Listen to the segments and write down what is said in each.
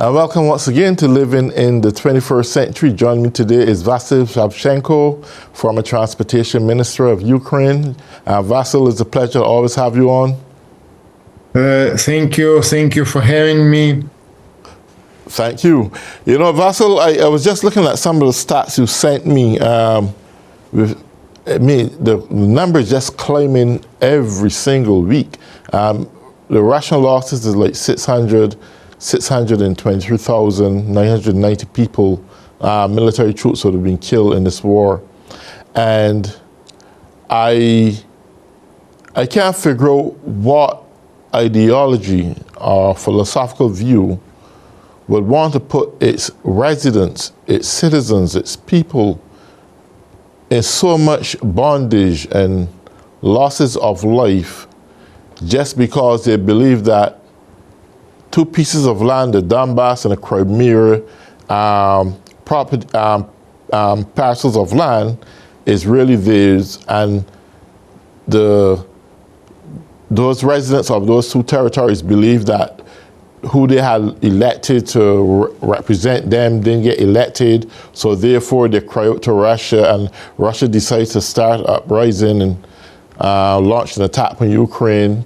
And welcome once again to Living in the 21st Century. Joining me today is Vasyl Savchenko, former Transportation Minister of Ukraine. Vasyl, it's a pleasure to always have you on. Thank you for having me. Thank you. You know, Vasyl, I was just looking at some of the stats you sent me. The numbers just climbing every single week. The Russian losses is like 623,990 people, military troops that have been killed in this war. And I can't figure out what ideology or philosophical view would want to put its residents, its citizens, its people in so much bondage and losses of life just because they believe that two pieces of land, the Donbass and the Crimea, parcels of land is really theirs, and those residents of those two territories believe that who they had elected to represent them didn't get elected, so therefore they cry out to Russia, and Russia decides to start an uprising and launch an attack on Ukraine.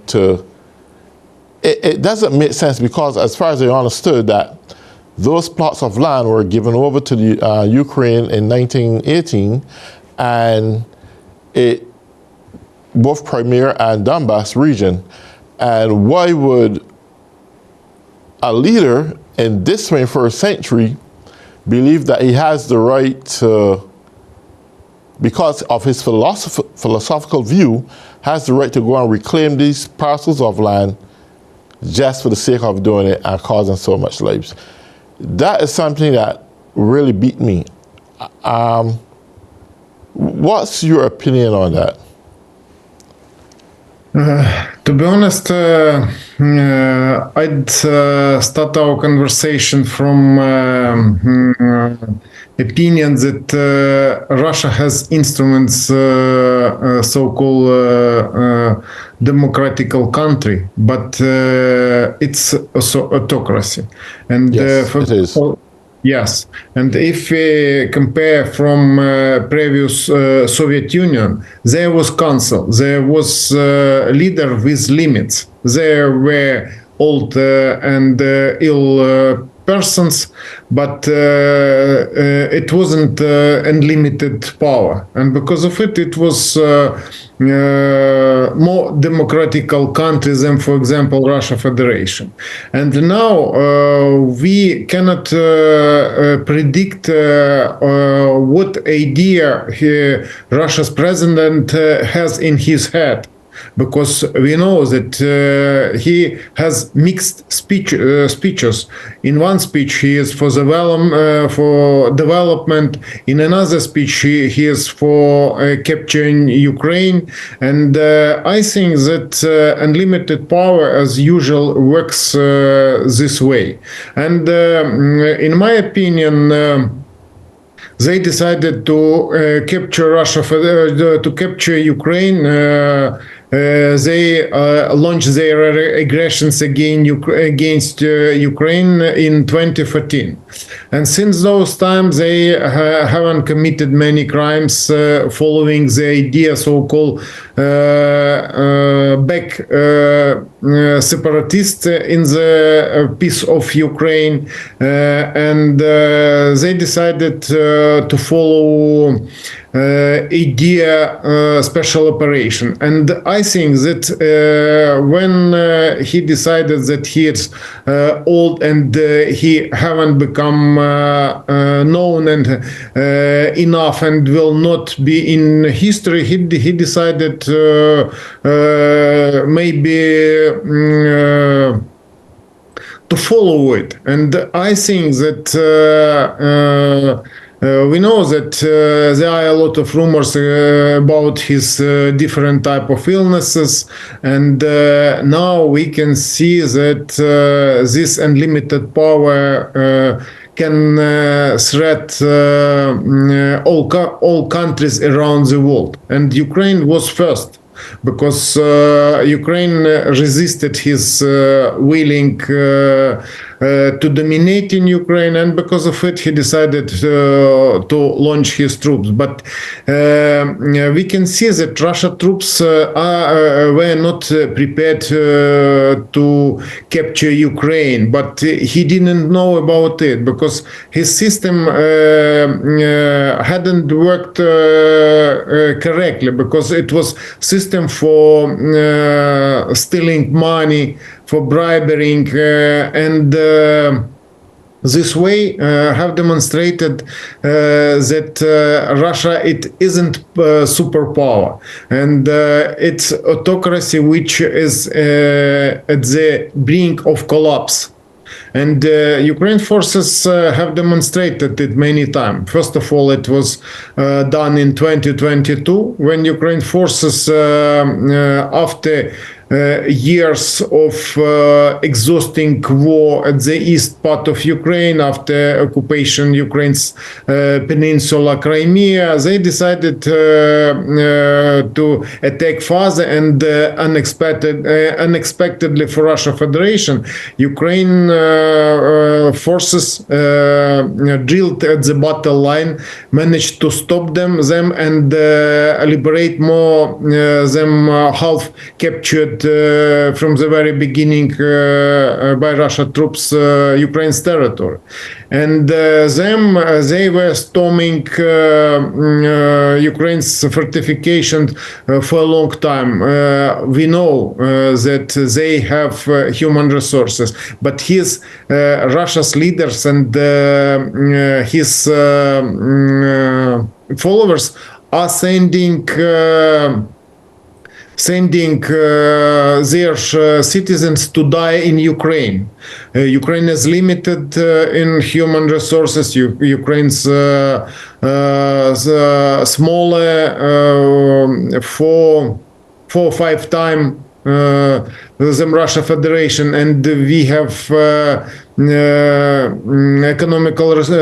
It doesn't make sense because, as far as I understood, that those plots of land were given over to the Ukraine in 1918, and both Crimea and Donbass region. And why would a leader in this 21st century believe that he has the right to, because of his philosophical view, has the right to go and reclaim these parcels of land just for the sake of doing it and causing so much lives? That is something that really beat me. What's your opinion on that? To be honest, I'd start our conversation from opinion that Russia has instruments, so-called democratical country, but it's also autocracy. And yes, it is. Yes, and if we compare from previous Soviet Union, there was council, there was leader with limits. There were old and ill persons, but it wasn't unlimited power, and because of it, it was more democratical countries than, for example, Russia Federation. And now we cannot predict what idea Russia's president has in his head, because we know that he has mixed speeches. In one speech, he is for development. In another speech, he is for capturing Ukraine. And I think that unlimited power, as usual, works this way. And in my opinion, they decided to capture to capture Ukraine. They launched their aggressions against Ukraine in 2014. And since those times, they haven't committed many crimes following the idea, so-called back separatists in the piece of Ukraine. And they decided to follow idea special operation. And I think that when he decided that he is old and he haven't become known and enough and will not be in history, he decided maybe to follow it. And I think that we know that there are a lot of rumors about his different type of illnesses, and now we can see that this unlimited power can threat all countries around the world. And Ukraine was first, because Ukraine resisted his willing to dominate in Ukraine, and because of it, he decided to launch his troops. But we can see that Russia troops were not prepared to capture Ukraine, but he didn't know about it because his system hadn't worked correctly, because it was system for stealing money, for bribing, and this way have demonstrated that Russia, it isn't superpower, and it's autocracy which is at the brink of collapse. And Ukraine forces have demonstrated it many times. First of all, it was done in 2022 when Ukraine forces, after years of exhausting war at the east part of Ukraine, after occupation Ukraine's peninsula Crimea, they decided to attack further, and unexpectedly for Russia Federation, Ukraine forces drilled at the battle line managed to stop them and liberate more them half captured from the very beginning by Russia troops Ukraine's territory. And they were storming Ukraine's fortifications for a long time. We know that they have human resources, but Russia's leaders and his followers are sending their citizens to die in Ukraine. Ukraine is limited in human resources. Ukraine's smaller, 4 or 5 times than Russia Federation, and we have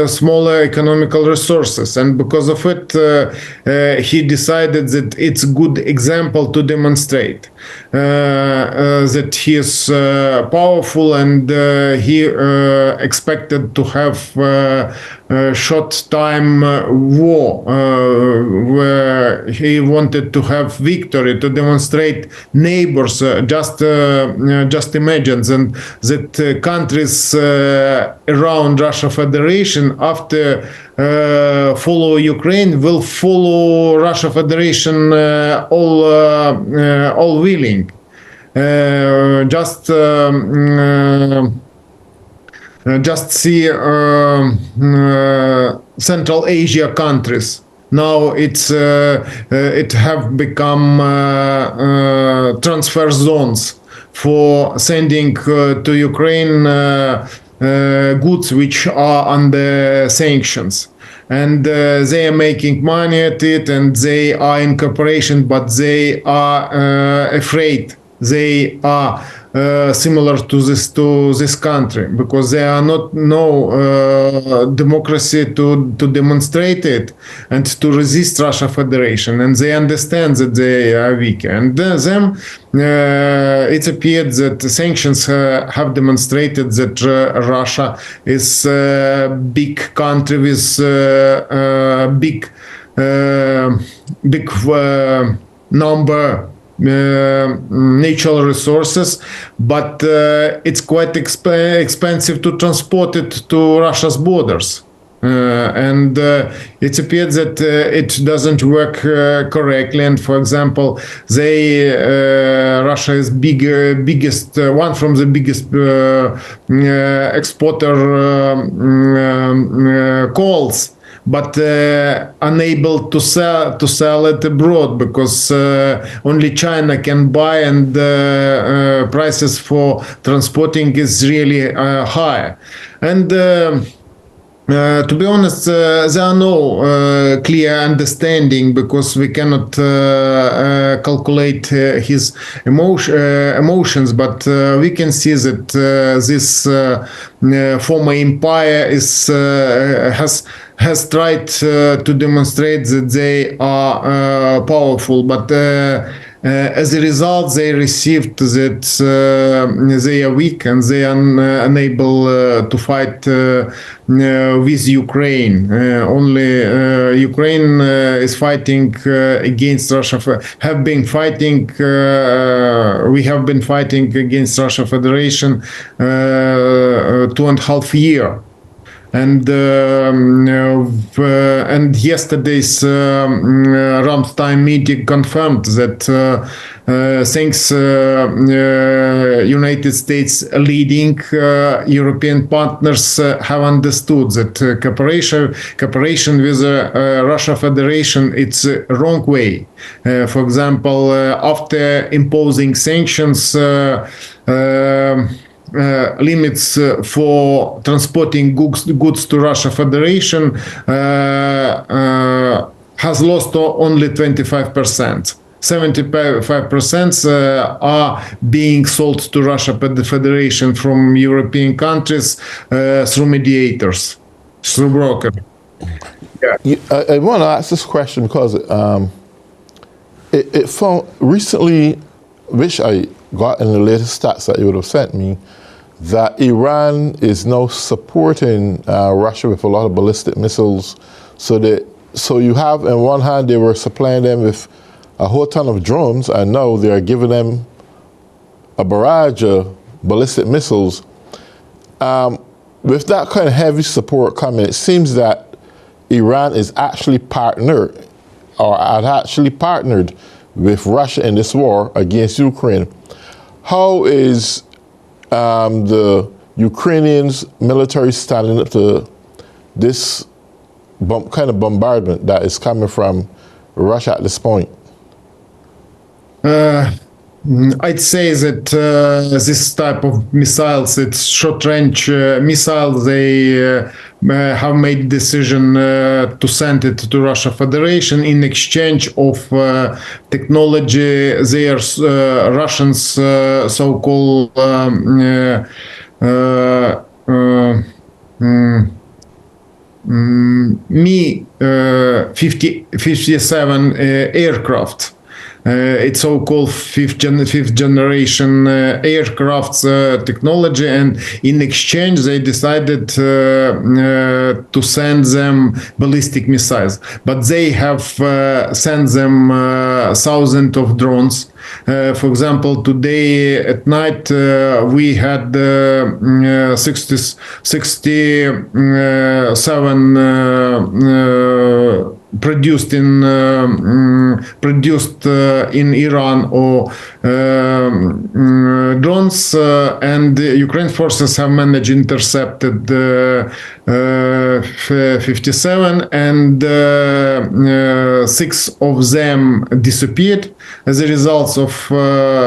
smaller economical resources, and because of it, he decided that it's a good example to demonstrate that he is powerful, and he expected to have a short time war where he wanted to have victory, to demonstrate neighbors. Just imagine that countries around Russia Federation, after follow Ukraine, will follow Russia Federation all willing. Just see Central Asia countries. Now it have become transfer zones for sending to Ukraine goods which are under sanctions. And they are making money at it, and they are in cooperation, but they are afraid. They are similar to this country, because there are no democracy to demonstrate it and to resist Russia Federation, and they understand that they are weak. And them, it appeared that sanctions have demonstrated that Russia is a big country with big number natural resources, but it's quite expensive to transport it to Russia's borders. And it appears that it doesn't work correctly. And for example, Russia is biggest one from the biggest exporter coals, but unable to sell it abroad, because only China can buy, and prices for transporting is really high. And to be honest, there are no clear understanding, because we cannot calculate his emotions, but we can see that this former empire has tried to demonstrate that they are powerful, but As a result, they received that they are weak and they are unable to fight with Ukraine. Only Ukraine is fighting against Russia. Have been fighting. We have been fighting against Russia Federation 2.5 years. And yesterday's Ramstein meeting confirmed that thanks United States leading European partners have understood that cooperation with Russia Federation it's a wrong way. For example, after imposing sanctions. Limits for transporting goods to Russia Federation has lost only 25%. 75% are being sold to Russia Federation from European countries through mediators, through brokers. I want to ask this question because it found recently, which I got in the latest stats that you would have sent me, that Iran is now supporting Russia with a lot of ballistic missiles. So you have, on one hand, they were supplying them with a whole ton of drones, and now they are giving them a barrage of ballistic missiles. With that kind of heavy support coming, it seems that Iran is actually partnered with Russia in this war against Ukraine. How is the Ukrainians military standing up to this kind of bombardment that is coming from Russia at this point? I'd say that this type of missiles, it's short-range missiles, they have made decision to send it to Russia Federation in exchange of technology. They are Russians so-called Mi-57 aircraft. It's so-called fifth generation aircraft technology, and in exchange they decided to send them ballistic missiles. But they have sent them thousands of drones. For example, today at night we had 67 produced in Iran or drones, and Ukraine forces have managed intercepted 57, and 6 of them disappeared as a result of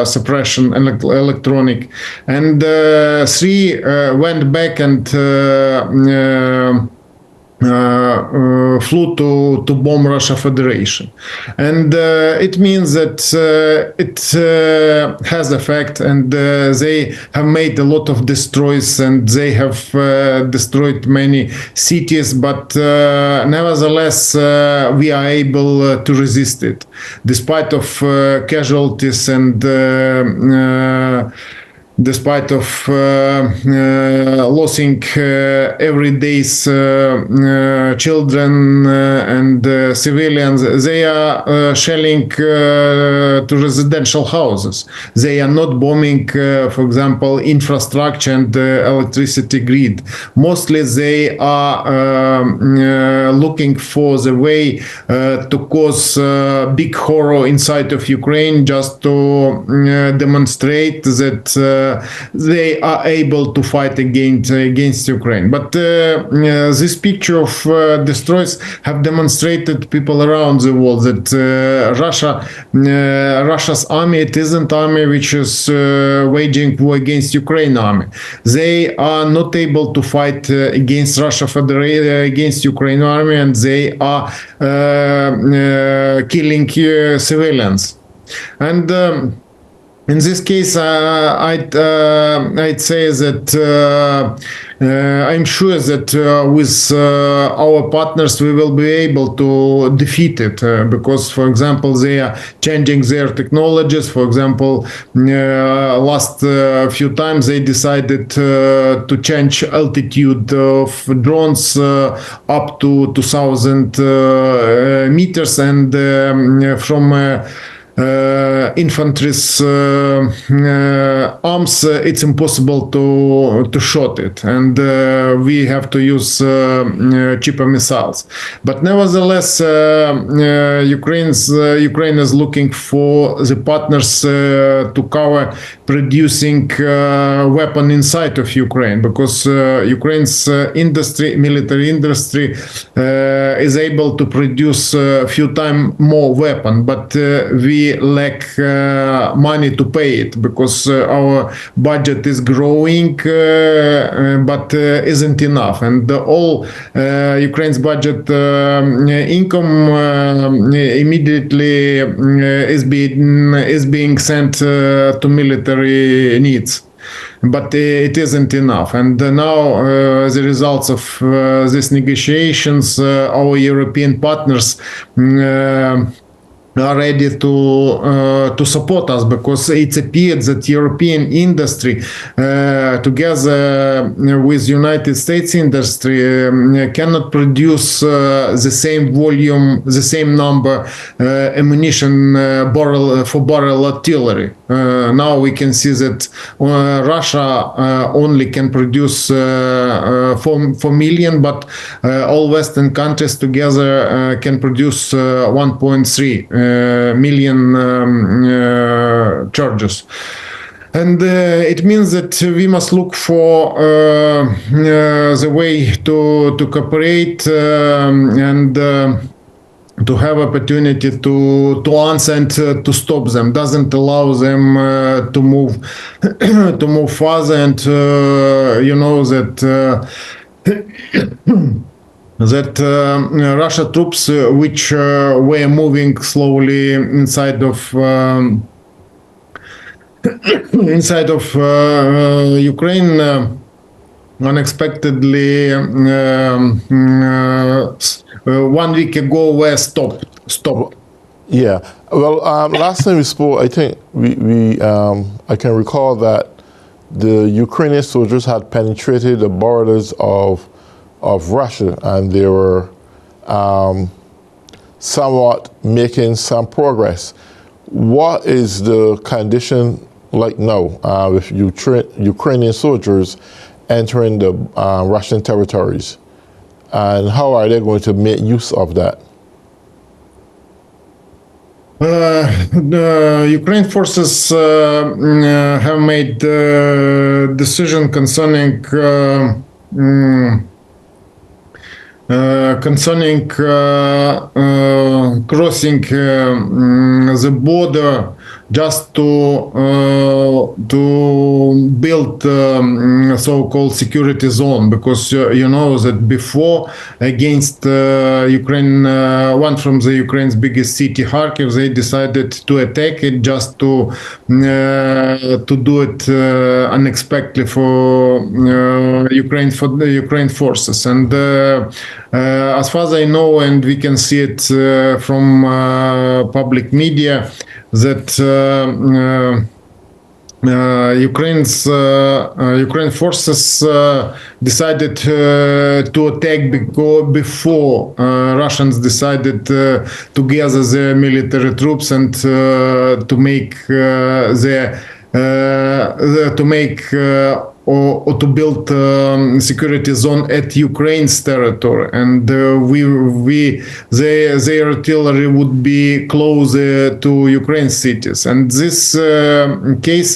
suppression electronic, and 3 went back and flew to bomb Russia Federation, and it means that it has effect, and they have made a lot of destroys, and they have destroyed many cities, but nevertheless we are able to resist it despite of casualties and despite of losing every day's children and civilians. They are shelling to residential houses. They are not bombing, for example, infrastructure and electricity grid. Mostly they are looking for the way to cause big horror inside of Ukraine, just to demonstrate that they are able to fight against Ukraine. But this picture of destroys have demonstrated people around the world that Russia's army, it isn't army which is waging war against Ukraine army. They are not able to fight against Russia Federation, against Ukraine army, and they are killing civilians. And in this case, I'd say that I'm sure that with our partners we will be able to defeat it because, for example, they are changing their technologies. For example, last few times they decided to change altitude of drones up to 2,000 meters, and from infantry's arms, it's impossible to shoot it, and we have to use cheaper missiles. But nevertheless, Ukraine is looking for the partners to cover producing weapon inside of Ukraine, because Ukraine's military industry, is able to produce a few times more weapon, but we lack money to pay it, because our budget is growing, but isn't enough, and all Ukraine's budget income immediately is being sent to military needs. But it isn't enough, and now the results of these negotiations, our European partners are ready to support us, because it appears that European industry, together with United States industry, cannot produce the same volume, the same number ammunition barrel artillery. Now we can see that Russia only can produce 4 million, but all Western countries together can produce 1.3 million charges. And it means that we must look for the way to cooperate and to have opportunity to answer and to stop them. Doesn't allow them to move to move further, and you know that Russia troops which were moving slowly inside of Ukraine unexpectedly 1 week ago were stopped. Yeah. Well, last time we spoke, I think I can recall that the Ukrainian soldiers had penetrated the borders of Russia, and they were somewhat making some progress. What is the condition like now with Ukrainian soldiers entering the Russian territories, and how are they going to make use of that? The Ukraine forces have made decision concerning crossing the border just to build so-called security zone, because you know that before, against Ukraine, one from the Ukraine's biggest city, Kharkiv, they decided to attack it just to do it unexpectedly for the Ukraine forces. And as far as I know, and we can see it from public media, that Ukraine forces decided to attack before Russians decided to gather their military troops and to make or to build security zone at Ukraine's territory, and their artillery would be closer to Ukraine cities, and this case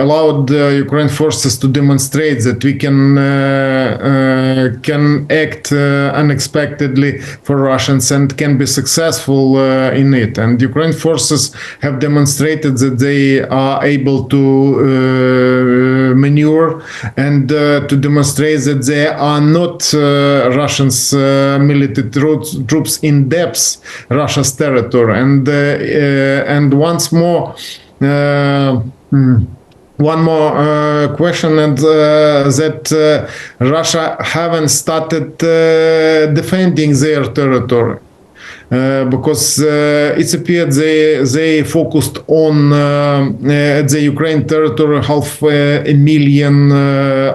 allowed Ukraine forces to demonstrate that we can act unexpectedly for Russians and can be successful in it. And Ukraine forces have demonstrated that they are able to maneuver and to demonstrate that they are not Russians military troops in depth Russia's territory, and once more one more question, and that Russia haven't started defending their territory. Because it appeared they focused on the Ukraine territory 500,000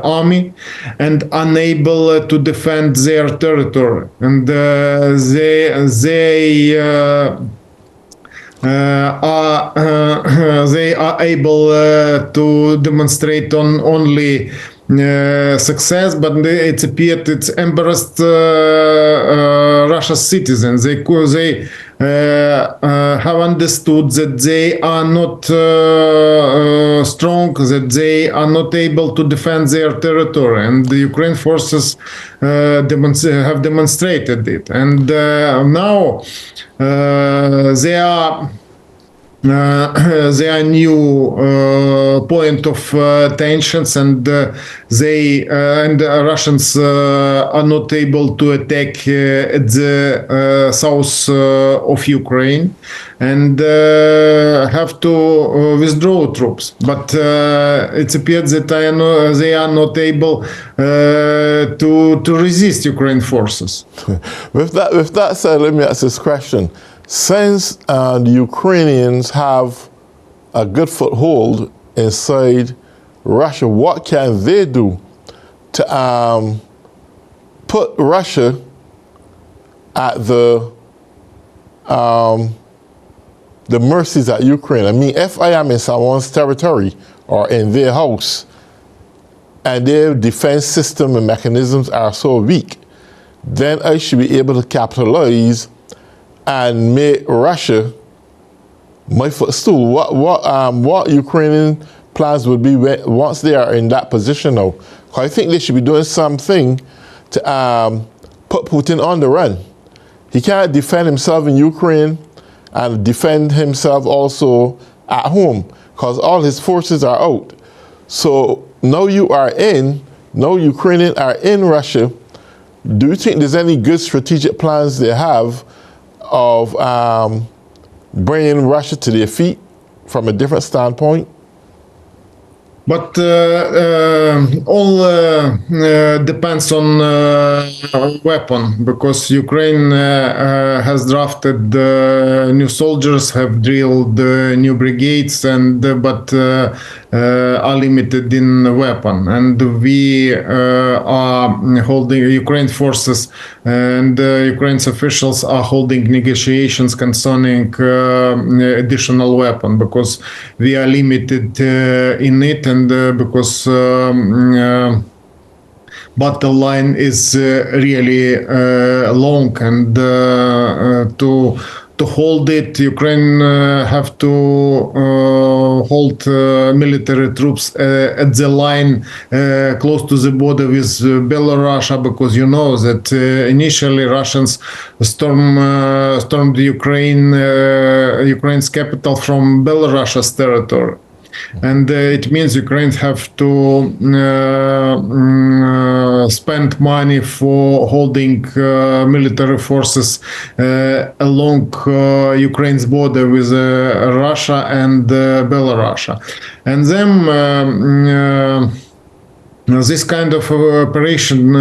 army and unable to defend their territory, and they are able to demonstrate on only success, but it appeared it's embarrassed Russia's citizens. They have understood that they are not strong, that they are not able to defend their territory, and the Ukraine forces have demonstrated it. And now they are their new point of tensions, and they and Russians are not able to attack at the south of Ukraine, and have to withdraw troops. But it appears that they are not able to resist Ukraine forces. With that said, let me ask this question. Since the Ukrainians have a good foothold inside Russia, what can they do to put Russia at the mercies of Ukraine? I mean, if I am in someone's territory or in their house and their defense system and mechanisms are so weak, then I should be able to capitalize and make Russia my footstool. What Ukrainian plans would be once they are in that position now? I think they should be doing something to put Putin on the run. He can't defend himself in Ukraine and defend himself also at home because all his forces are out. So now Ukrainians are in Russia. Do you think there's any good strategic plans they have of bringing Russia to their feet from a different standpoint? But all depends on weapon, because Ukraine has drafted new soldiers, have drilled new brigades, and but are limited in weapon. And we are holding, Ukraine forces and Ukraine's officials are holding negotiations concerning additional weapon, because we are limited in it, and because battle line is really long, and to hold it, Ukraine have to hold military troops at the line close to the border with Belarus, because you know that initially Russians stormed Ukraine's capital from Belarus's territory. And it means Ukraine have to spend money for holding military forces along Ukraine's border with Russia and Belarus. And then this kind of operation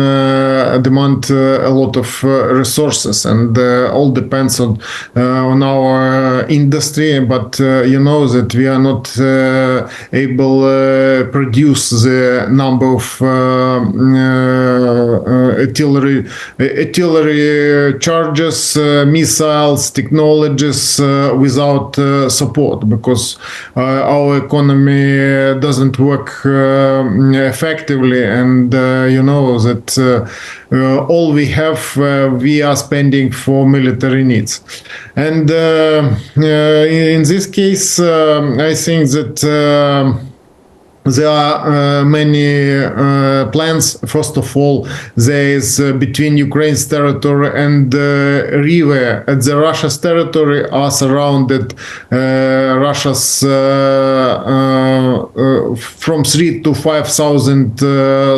demand a lot of resources, and all depends on our industry. But you know that we are not able produce the number of artillery charges, missiles, technologies without support, because our economy doesn't work effectively. And you know that all we have, we are spending for military needs. And in this case, I think that there are many plans. First of all, there is between Ukraine's territory and river at the Russia's territory are surrounded Russia's from 3,000 to 5,000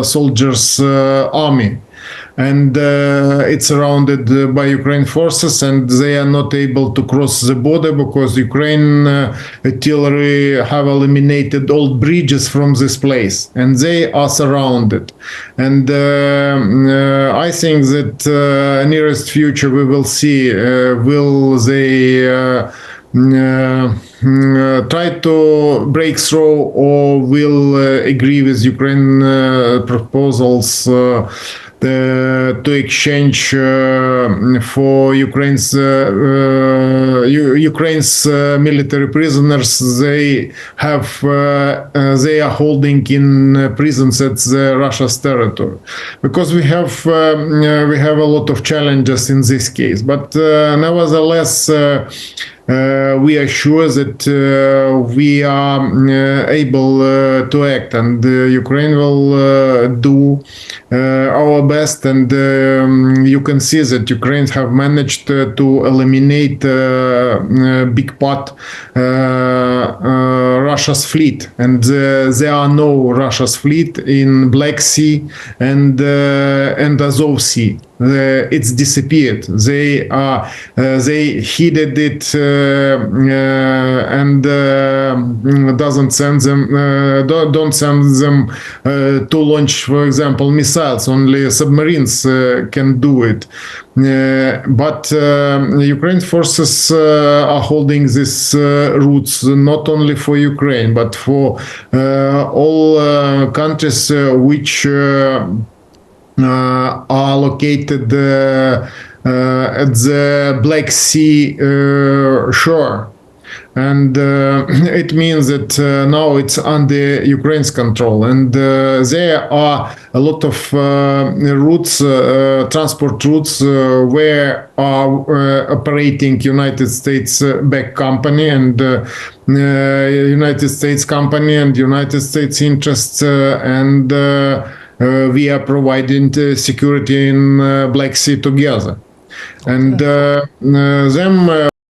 soldiers army. and it's surrounded by Ukraine forces, and they are not able to cross the border because Ukraine artillery have eliminated all bridges from this place, and they are surrounded. And I think that nearest future we will see will they try to break through or will agree with Ukraine proposals to exchange for Ukraine's military prisoners they are holding in prisons at Russia's territory, because we have a lot of challenges in this case, but nevertheless. We are sure that we are able to act, and Ukraine will do our best. And you can see that Ukrainians have managed to eliminate a big part Russia's fleet, and there are no Russia's fleet in Black Sea and Azov Sea. It's disappeared. They hid it and don't send them to launch, for example, missiles. Only submarines can do it. But Ukraine forces are holding these routes not only for Ukraine but for all countries which are located at the Black Sea shore. And it means that now it's under Ukraine's control, and there are a lot of routes, transport routes, where are operating United States backed company and United States company and United States interests, and we are providing security in Black Sea together, and them.